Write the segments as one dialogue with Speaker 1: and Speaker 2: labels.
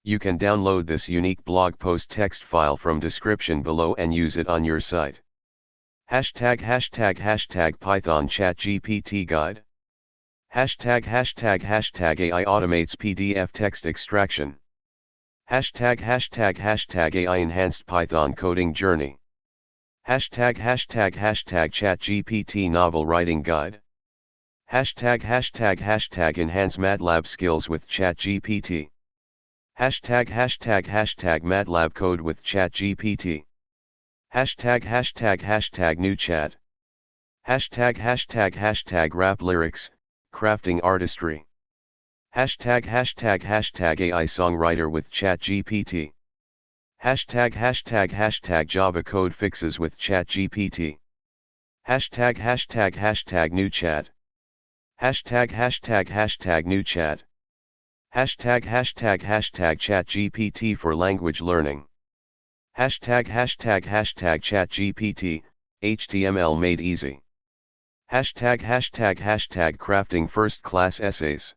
Speaker 1: You can download this unique blog post text file from description below and use it on your site. Hashtag Python ChatGPT guide. Hashtag AI automates PDF text extraction. Hashtag AI enhanced Python coding journey. Hashtag ChatGPT novel writing guide. Hashtag enhance MATLAB skills with ChatGPT. Hashtag MATLAB code with ChatGPT. Hashtag new chat. Hashtag rap lyrics, crafting artistry. Hashtag AI songwriter with ChatGPT. Hashtag Java code fixes with ChatGPT. Hashtag new chat. Hashtag new chat. Hashtag ChatGPT for language learning. Hashtag ChatGPT, HTML made easy. Hashtag crafting first class essays.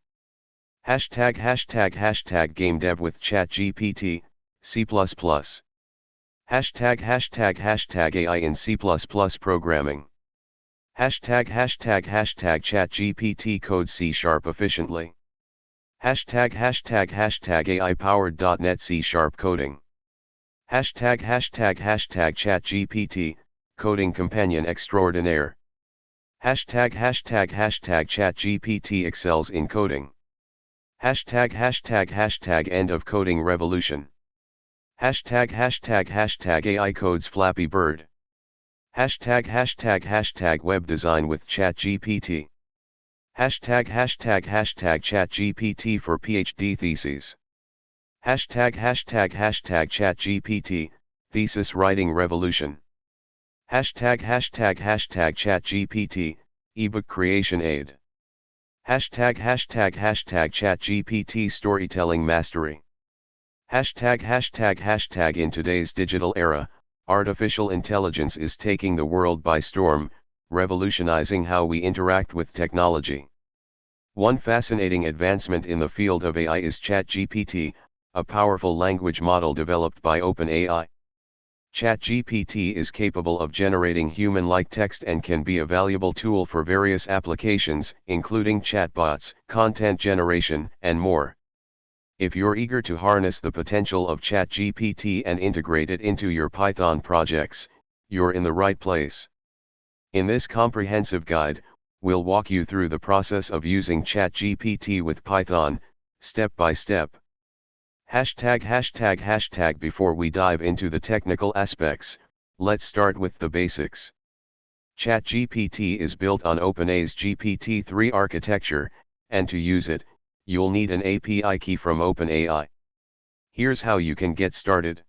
Speaker 1: Hashtag gamedev with ChatGPT, C++. Hashtag AI in C++ programming. Hashtag ChatGPT code C# efficiently. Hashtag AI powered .NET C# coding. Hashtag ChatGPT, coding companion extraordinaire. Hashtag ChatGPT excels in coding. Hashtag end of coding revolution. Hashtag AI codes Flappy Bird. Hashtag web design with ChatGPT. Hashtag ChatGPT for PhD theses. Hashtag ChatGPT, thesis writing revolution. Hashtag ChatGPT, ebook creation aid. Hashtag ChatGPT storytelling mastery. Hashtag in today's digital era, artificial intelligence is taking the world by storm, revolutionizing how we interact with technology. One fascinating advancement in the field of AI is ChatGPT, a powerful language model developed by OpenAI. ChatGPT is capable of generating human-like text and can be a valuable tool for various applications, including chatbots, content generation, and more. If you're eager to harness the potential of ChatGPT and integrate it into your Python projects, you're in the right place. In this comprehensive guide, we'll walk you through the process of using ChatGPT with Python, step by step. Hashtag before we dive into the technical aspects, let's start with the basics. ChatGPT is built on OpenAI's GPT-3 architecture, and to use it, you'll need an API key from OpenAI. Here's how you can get started.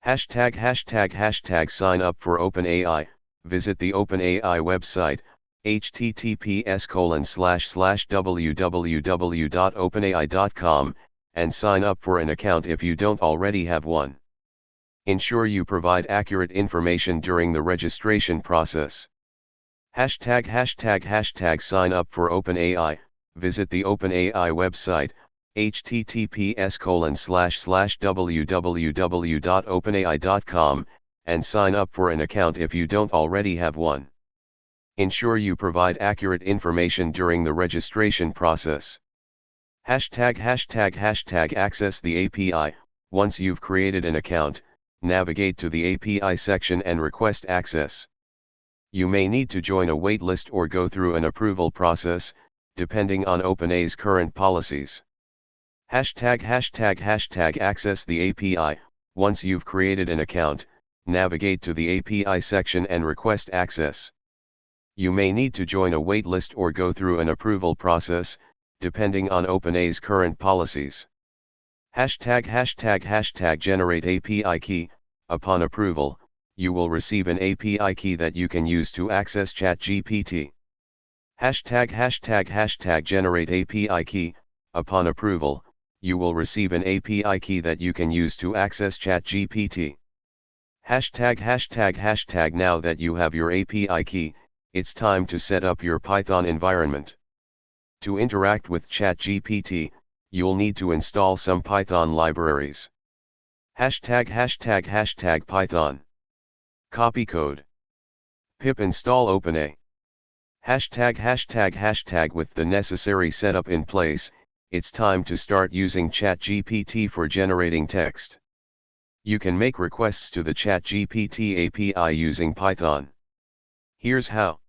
Speaker 1: Hashtag sign up for OpenAI. Visit the OpenAI website, https://www.openai.com, and sign up for an account if you don't already have one. Ensure you provide accurate information during the registration process. Hashtag sign up for OpenAI. Visit the OpenAI website, https://www.openai.com, and sign up for an account if you don't already have one. Ensure you provide accurate information during the registration process. Hashtag access the API. Once you've created an account, navigate to the API section and request access. You may need to join a waitlist or go through an approval process, depending on OpenAI's current policies. Hashtag access the API. Once you've created an account, navigate to the API section and request access. You may need to join a waitlist or go through an approval process, depending on OpenAI's current policies. Hashtag generate API key. Upon approval, you will receive an API key that you can use to access ChatGPT. Hashtag generate API key. Upon approval, you will receive an API key that you can use to access ChatGPT. Hashtag now that you have your API key, it's time to set up your Python environment. To interact with ChatGPT, you'll need to install some Python libraries. #### Python. Copy code. Pip install OpenA. #### With the necessary setup in place, it's time to start using ChatGPT for generating text. You can make requests to the ChatGPT API using Python. Here's how.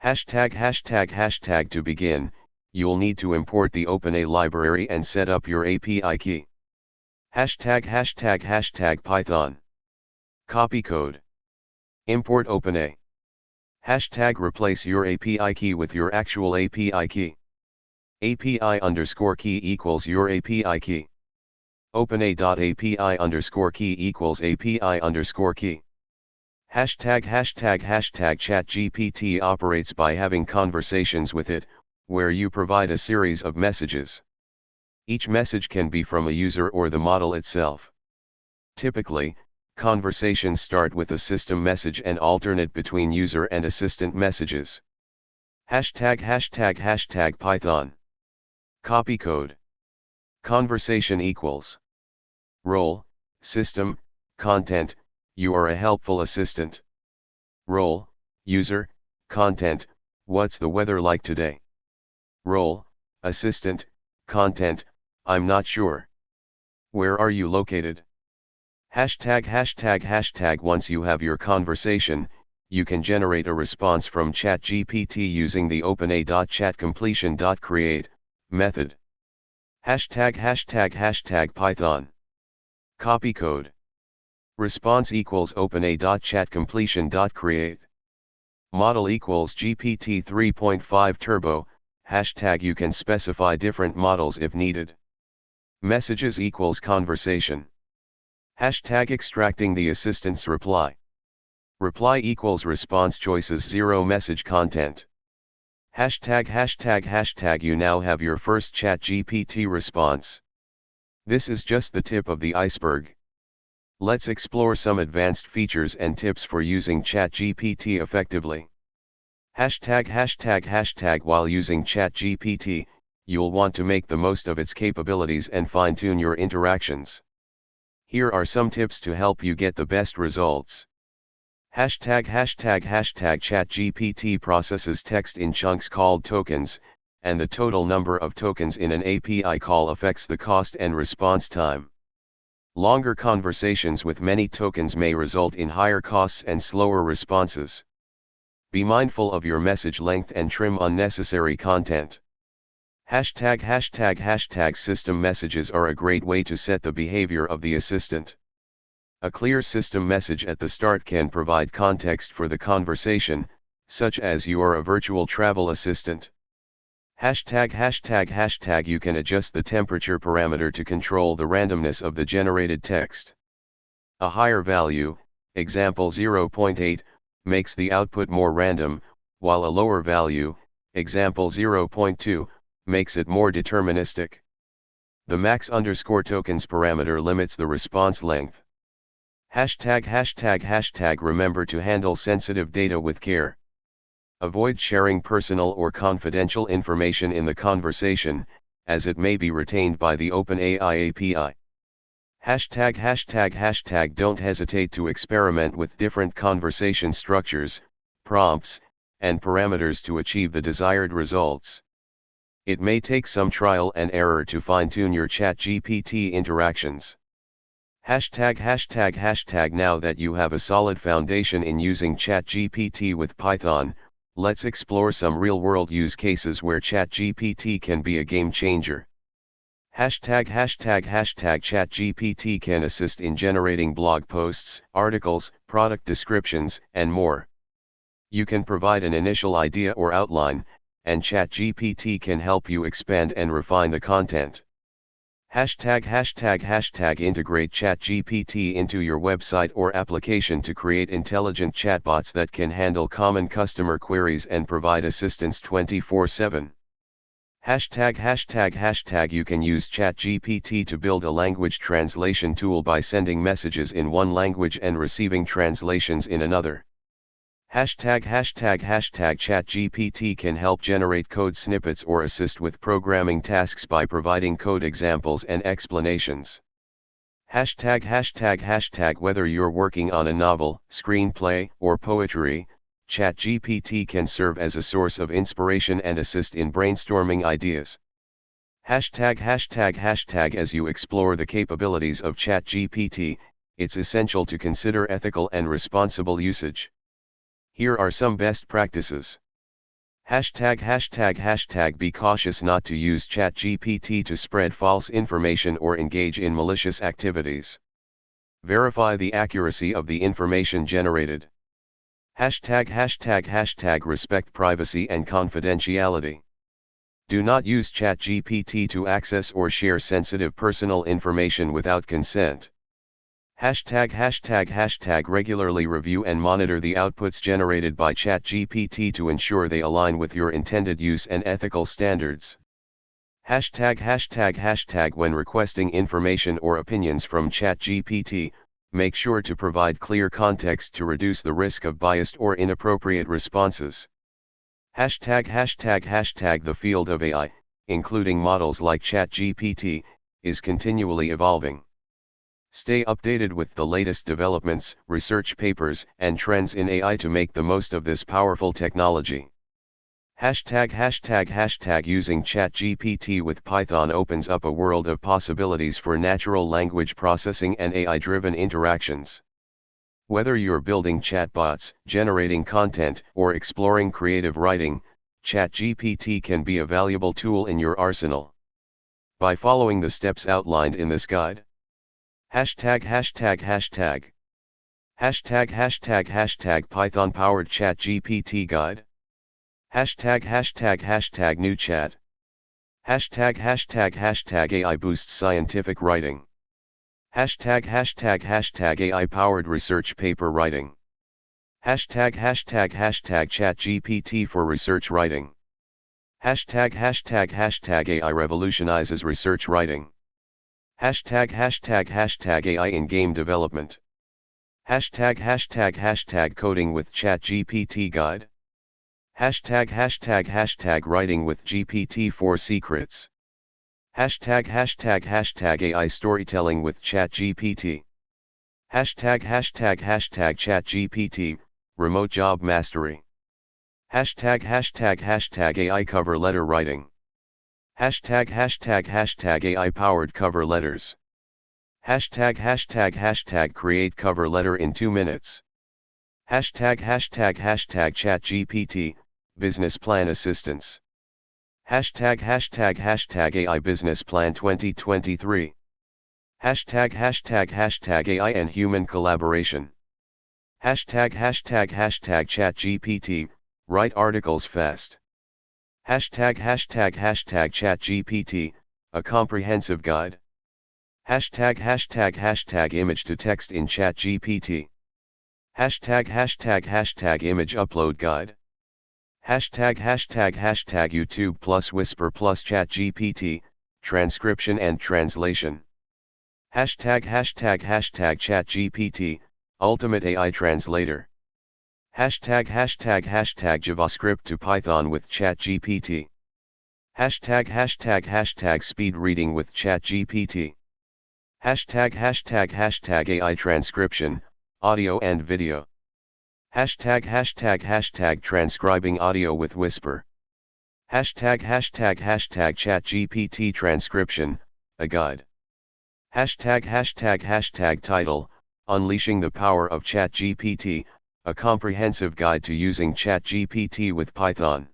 Speaker 1: #### To begin, you'll need to import the OpenA library and set up your API key. #### Python. Copy code. Import OpenA. #replace your API key with your actual API key. API_key equals your API key. OpenA.API_key equals API_key. ###ChatGPT operates by having conversations with it, where you provide a series of messages. Each message can be from a user or the model itself. Typically, conversations start with a system message and alternate between user and assistant messages. #### Python. Copy code. Conversation equals role, system, content, you are a helpful assistant. Role, user, content, what's the weather like today? Role, assistant, content, I'm not sure. Where are you located? #### Once you have your conversation, you can generate a response from ChatGPT using the OpenA.ChatCompletion.create method. #### Python. Copy code. Response equals OpenA.ChatCompletion.create. Model equals GPT 3.5 Turbo, # you can specify different models if needed. Messages equals conversation. #extracting the assistant's reply. Reply equals response choices 0 message content. #### You now have your first ChatGPT response. This is just the tip of the iceberg. Let's explore some advanced features and tips for using ChatGPT effectively. #### While using ChatGPT, you'll want to make the most of its capabilities and fine-tune your interactions. Here are some tips to help you get the best results. ###ChatGPT processes text in chunks called tokens, and the total number of tokens in an API call affects the cost and response time. Longer conversations with many tokens may result in higher costs and slower responses. Be mindful of your message length and trim unnecessary content. ###. System messages are a great way to set the behavior of the assistant. A clear system message at the start can provide context for the conversation, such as you are a virtual travel assistant. ###. You can adjust the temperature parameter to control the randomness of the generated text. A higher value, example 0.8, makes the output more random, while a lower value, example 0.2, makes it more deterministic. The max_tokens parameter limits the response length. ###. Remember to handle sensitive data with care. Avoid sharing personal or confidential information in the conversation, as it may be retained by the OpenAI API. ###. Don't hesitate to experiment with different conversation structures, prompts, and parameters to achieve the desired results. It may take some trial and error to fine-tune your ChatGPT interactions. ###. Now that you have a solid foundation in using ChatGPT with Python, let's explore some real-world use cases where ChatGPT can be a game changer. ###ChatGPT can assist in generating blog posts, articles, product descriptions, and more. You can provide an initial idea or outline, and ChatGPT can help you expand and refine the content. ###. Integrate ChatGPT into your website or application to create intelligent chatbots that can handle common customer queries and provide assistance 24/7. ###. You can use ChatGPT to build a language translation tool by sending messages in one language and receiving translations in another. Hashtag ChatGPT can help generate code snippets or assist with programming tasks by providing code examples and explanations. Hashtag whether you're working on a novel, screenplay, or poetry, ChatGPT can serve as a source of inspiration and assist in brainstorming ideas. Hashtag as you explore the capabilities of ChatGPT, it's essential to consider ethical and responsible usage. Here are some best practices. Hashtag be cautious not to use ChatGPT to spread false information or engage in malicious activities. Verify the accuracy of the information generated. Hashtag respect privacy and confidentiality. Do not use ChatGPT to access or share sensitive personal information without consent. Hashtag regularly review and monitor the outputs generated by ChatGPT to ensure they align with your intended use and ethical standards. Hashtag when requesting information or opinions from ChatGPT, make sure to provide clear context to reduce the risk of biased or inappropriate responses. Hashtag the field of AI, including models like ChatGPT, is continually evolving. Stay updated with the latest developments, research papers, and trends in AI to make the most of this powerful technology. Hashtag using ChatGPT with Python opens up a world of possibilities for natural language processing and AI-driven interactions. Whether you're building chatbots, generating content, or exploring creative writing, ChatGPT can be a valuable tool in your arsenal. By following the steps outlined in this guide. Hashtag Python powered ChatGPT guide. Hashtag new chat. Hashtag AI boosts scientific writing. Hashtag AI powered research paper writing. Hashtag ChatGPT for research writing. Hashtag AI revolutionizes research writing. Hashtag AI in game development. Hashtag coding with ChatGPT guide. Hashtag writing with GPT-4 secrets. Hashtag AI storytelling with ChatGPT. Hashtag ChatGPT, remote job mastery. Hashtag AI cover letter writing. Hashtag AI powered cover letters. Hashtag create cover letter in 2 minutes. Hashtag ChatGPT, business plan assistance. Hashtag AI business plan 2023. Hashtag AI and human collaboration. Hashtag ChatGPT, write articles fast. Hashtag ChatGPT, a comprehensive guide. Hashtag image to text in ChatGPT. Hashtag image upload guide. Hashtag YouTube plus Whisper plus ChatGPT, transcription and translation. Hashtag ChatGPT, ultimate AI translator. Hashtag JavaScript to Python with ChatGPT. Hashtag speed reading with ChatGPT. Hashtag AI transcription, audio and video. Hashtag transcribing audio with Whisper. Hashtag ChatGPT transcription, a guide. Hashtag title, Unleashing the Power of ChatGPT, a comprehensive guide to using ChatGPT with Python.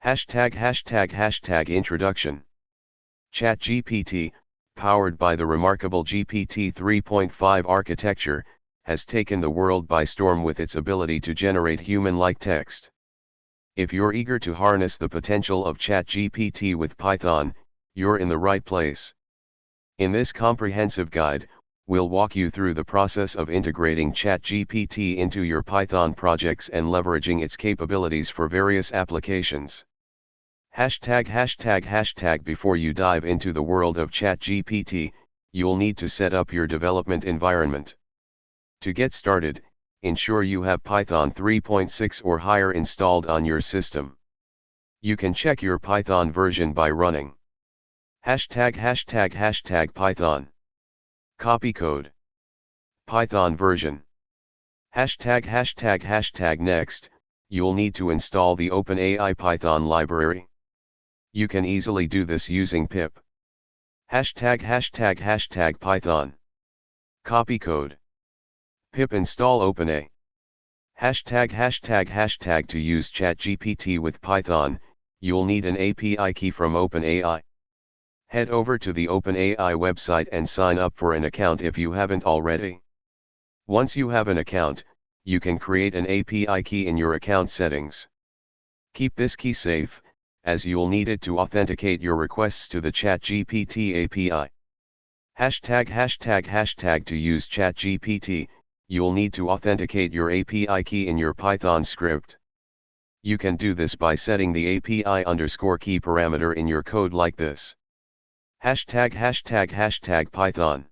Speaker 1: Hashtag introduction. ChatGPT, powered by the remarkable GPT 3.5 architecture, has taken the world by storm with its ability to generate human-like text. If you're eager to harness the potential of ChatGPT with Python, you're in the right place. In this comprehensive guide, we'll walk you through the process of integrating ChatGPT into your Python projects and leveraging its capabilities for various applications. Hashtag before you dive into the world of ChatGPT, you'll need to set up your development environment. To get started, ensure you have Python 3.6 or higher installed on your system. You can check your Python version by running ####Python. Copy code. Python version. ####next, you'll need to install the OpenAI Python library. You can easily do this using pip ####Python. Copy code. Pip install OpenAI. ####. To use ChatGPT with Python, you'll need an API key from OpenAI. Head over to the OpenAI website and sign up for an account if you haven't already. Once you have an account, you can create an API key in your account settings. Keep this key safe, as you'll need it to authenticate your requests to the ChatGPT API. ####. To use ChatGPT, you'll need to authenticate your API key in your Python script. You can do this by setting the API_key parameter in your code like this. ####Python.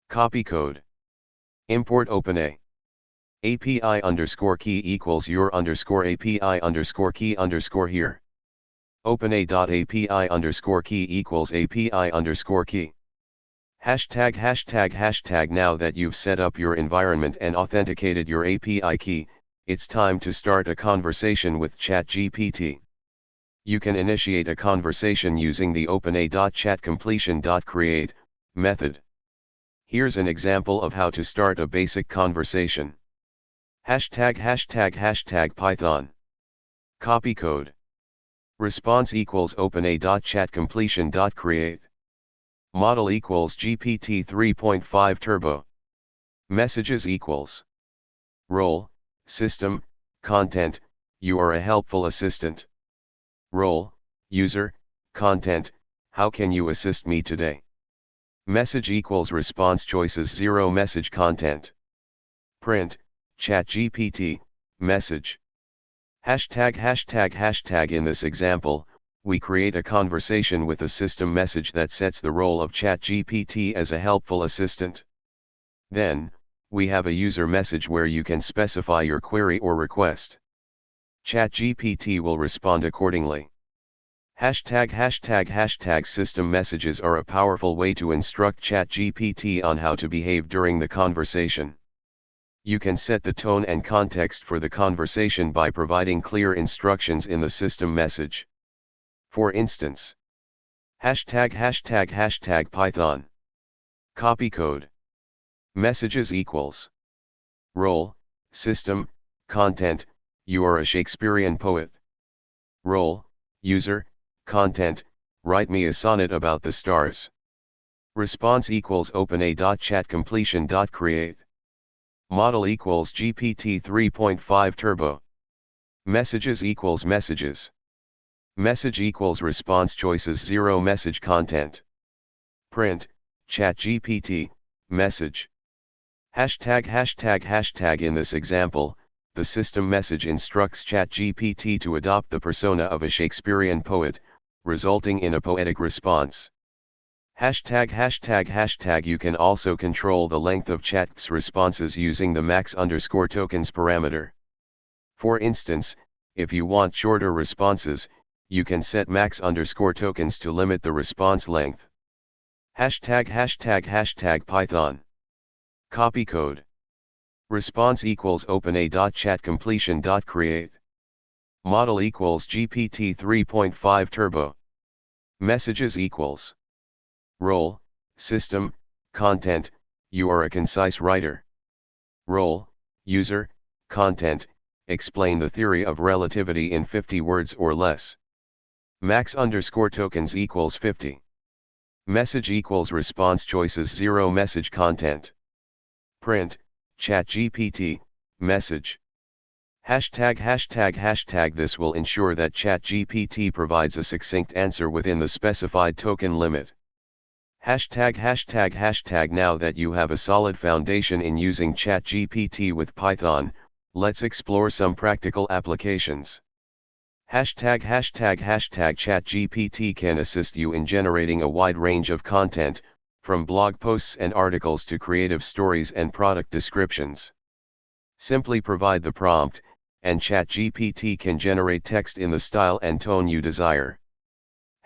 Speaker 1: Copy code. Import OpenAI. API_key equals your _API_key_ here. OpenAI.API_key equals API_key. ####. Now that you've set up your environment and authenticated your API key, it's time to start a conversation with ChatGPT. You can initiate a conversation using the OpenAI.ChatCompletion.create method. Here's an example of how to start a basic conversation. ####Python. Copy code. Response equals OpenAI.ChatCompletion.create. Model equals GPT 3.5 Turbo. Messages equals role, system, content, you are a helpful assistant. Role, user, content, how can you assist me today? Message equals response choices 0 message content. Print, ChatGPT, message. ####. In this example, we create a conversation with a system message that sets the role of ChatGPT as a helpful assistant. Then, we have a user message where you can specify your query or request. ChatGPT will respond accordingly. ####. System messages are a powerful way to instruct ChatGPT on how to behave during the conversation. You can set the tone and context for the conversation by providing clear instructions in the system message. For instance, ####Python. Copy code. Messages equals role, system, content, you are a Shakespearean poet. Role, user, content, write me a sonnet about the stars. Response equals OpenAI.ChatCompletion.create. Model equals GPT 3.5 Turbo. Messages equals messages. Message equals response choices 0 message content. Print, ChatGPT, message. ####. In this example, the system message instructs ChatGPT to adopt the persona of a Shakespearean poet, resulting in a poetic response. ####. You can also control the length of chat's responses using the max_tokens parameter. For instance, if you want shorter responses, you can set max_tokens to limit the response length. ####. Python. Copy code. Response equals OpenAI.ChatCompletion.create. Model equals GPT 3.5 Turbo. Messages equals role, system, content, you are a concise writer. Role, user, content, explain the theory of relativity in 50 words or less. Max_tokens equals 50. Message equals response choices 0 message content. Print, ChatGPT, message. ####. This will ensure that ChatGPT provides a succinct answer within the specified token limit. ###. Now that you have a solid foundation in using ChatGPT with Python, let's explore some practical applications. ###ChatGPT can assist you in generating a wide range of content, from blog posts and articles to creative stories and product descriptions. Simply provide the prompt, and ChatGPT can generate text in the style and tone you desire.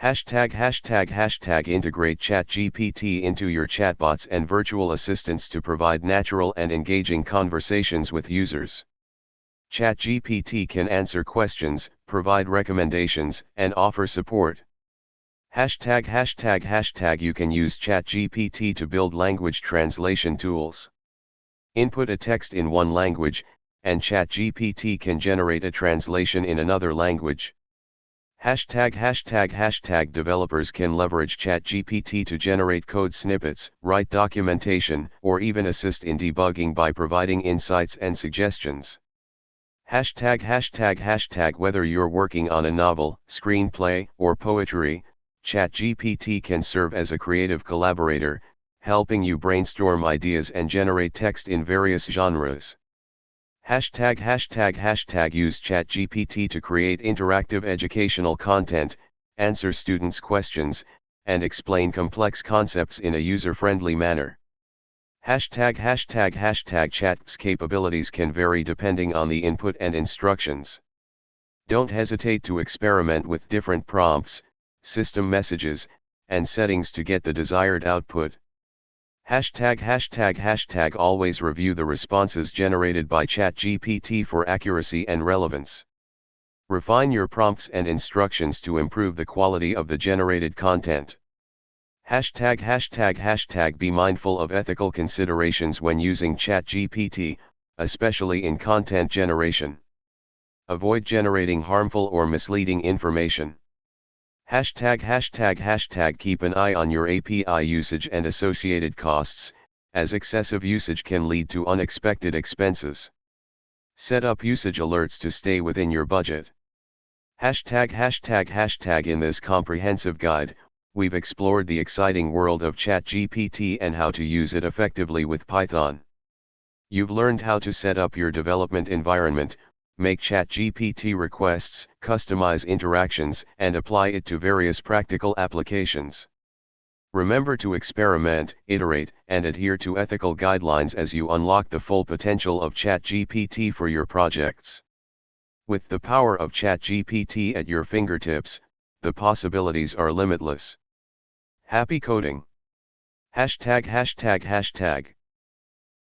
Speaker 1: Hashtag integrate ChatGPT into your chatbots and virtual assistants to provide natural and engaging conversations with users. ChatGPT can answer questions, provide recommendations, and offer support. Hashtag you can use ChatGPT to build language translation tools. Input a text in one language, and ChatGPT can generate a translation in another language. Hashtag developers can leverage ChatGPT to generate code snippets, write documentation, or even assist in debugging by providing insights and suggestions. Hashtag whether you're working on a novel, screenplay, or poetry, ChatGPT can serve as a creative collaborator, helping you brainstorm ideas and generate text in various genres. Hashtag use ChatGPT to create interactive educational content, answer students' questions, and explain complex concepts in a user-friendly manner. Hashtag Chat's capabilities can vary depending on the input and instructions. Don't hesitate to experiment with different prompts, system messages, and settings to get the desired output. Hashtag always review the responses generated by ChatGPT for accuracy and relevance. Refine your prompts and instructions to improve the quality of the generated content. Hashtag be mindful of ethical considerations when using ChatGPT, especially in content generation. Avoid generating harmful or misleading information. Hashtag keep an eye on your API usage and associated costs, as excessive usage can lead to unexpected expenses. Set up usage alerts to stay within your budget. Hashtag in this comprehensive guide, we've explored the exciting world of ChatGPT and how to use it effectively with Python. You've learned how to set up your development environment, make ChatGPT requests, customize interactions, and apply it to various practical applications. Remember to experiment, iterate, and adhere to ethical guidelines as you unlock the full potential of ChatGPT for your projects. With the power of ChatGPT at your fingertips, the possibilities are limitless. Happy coding! Hashtag